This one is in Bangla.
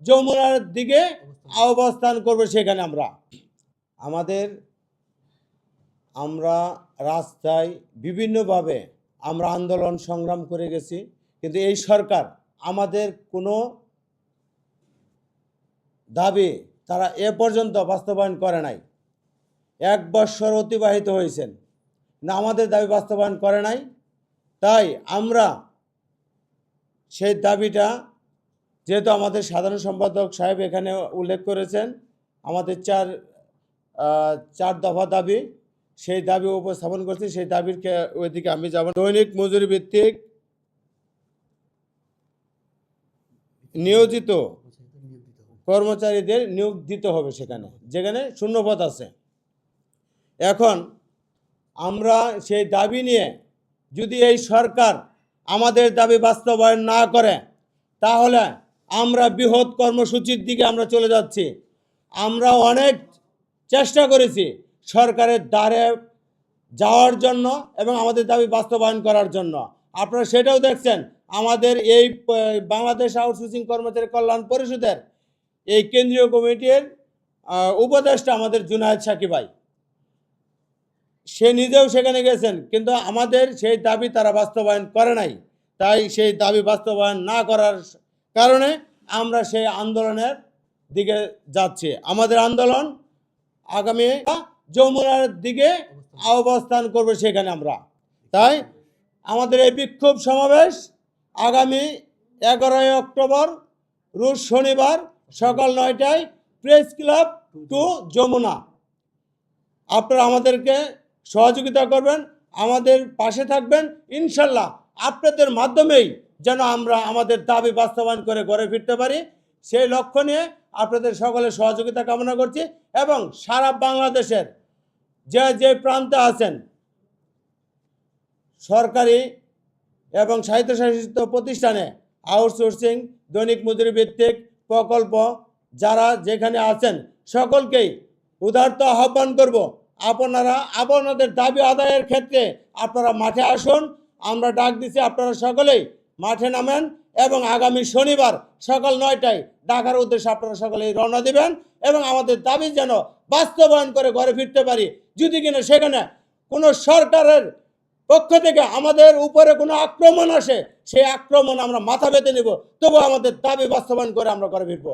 যমুনার দিকে অবস্থান করব। সেখানে আমরা রাস্তায় বিভিন্নভাবে আমরা আন্দোলন সংগ্রাম করে গেছি, কিন্তু এই সরকার আমাদের কোনো দাবি তারা এ পর্যন্ত বাস্তবায়ন করে নাই। 1 বৎসর অতিবাহিত হয়েছেন না, আমাদের দাবি বাস্তবায়ন করে নাই। তাই আমরা সেই দাবিটা, যেহেতু আমাদের সাধারণ সম্পাদক সাহেব এখানে উল্লেখ করেছেন আমাদের চার দফা দাবি, সেই দাবি উপস্থাপন করছি। সেই দাবির ওইদিকে আমি যাব। দৈনিক মজুরি ভিত্তিক নিয়োজিত কর্মচারীদের নিয়োগ দিতে হবে সেখানে, যেখানে শূন্যপদ আছে। এখন আমরা সেই দাবি নিয়ে যদি এই সরকার আমাদের দাবি বাস্তবায়ন না করে, তাহলে আমরা বৃহৎ কর্মসূচির দিকে আমরা চলে যাচ্ছি। আমরা অনেক চেষ্টা করেছি সরকারের দ্বারে যাওয়ার জন্য এবং আমাদের দাবি বাস্তবায়ন করার জন্য। আপনারা সেটাও দেখছেন, আমাদের এই বাংলাদেশ আউটসোর্সিং কর্মচারী কল্যাণ পরিষদের এই কেন্দ্রীয় কমিটির উপদেষ্টা আমাদের জুনায়েদ সাকিব ভাই, সে নিজেও সেখানে গেছেন, কিন্তু আমাদের সেই দাবি তারা বাস্তবায়ন করে নাই। তাই সেই দাবি বাস্তবায়ন না করার কারণে আমরা সেই আন্দোলনের দিকে যাচ্ছি। আমাদের আন্দোলন আগামী যমুনার দিকে অবস্থান করবে সেখানে তাই আমাদের এই বিক্ষোভ সমাবেশ আগামী 11 অক্টোবর রোজ শনিবার সকাল 9টায় প্রেস ক্লাব টু যমুনা। আপনারা আমাদেরকে সহযোগিতা করবেন, আমাদের পাশে থাকবেন। ইনশাল্লাহ আপনাদের মাধ্যমেই যেন আমরা আমাদের দাবি বাস্তবায়ন করে ঘরে ফিরতে পারি, সেই লক্ষ্য নিয়ে আপনাদের সকলের সহযোগিতা কামনা করছি। এবং সারা বাংলাদেশের যে প্রান্তে আছেন, সরকারি এবং স্বায়ত্তশাসিত প্রতিষ্ঠানে আউটসোর্সিং দৈনিক মজুরি ভিত্তিক প্রকল্প যারা যেখানে আছেন, সকলকেই উদারত আহ্বান করব, আপনারা আপনাদের দাবি আদায়ের ক্ষেত্রে আপনারা মাঠে আসুন। আমরা ডাক দিচ্ছি, আপনারা সকলেই মাঠে নামেন এবং আগামী শনিবার সকাল 9টায় ঢাকার উদ্দেশ্যে আপনারা সকলেই রওনা দিবেন এবং আমাদের দাবি যেন বাস্তবায়ন করে ঘরে ফিরতে পারি। যদি কিনা সেখানে কোনো সরকারের পক্ষ থেকে আমাদের উপরে কোনো আক্রমণ আসে, সেই আক্রমণ আমরা মাথা পেতে নেব, তবু আমাদের দাবি বাস্তবায়ন করে আমরা ঘরে ফিরবো।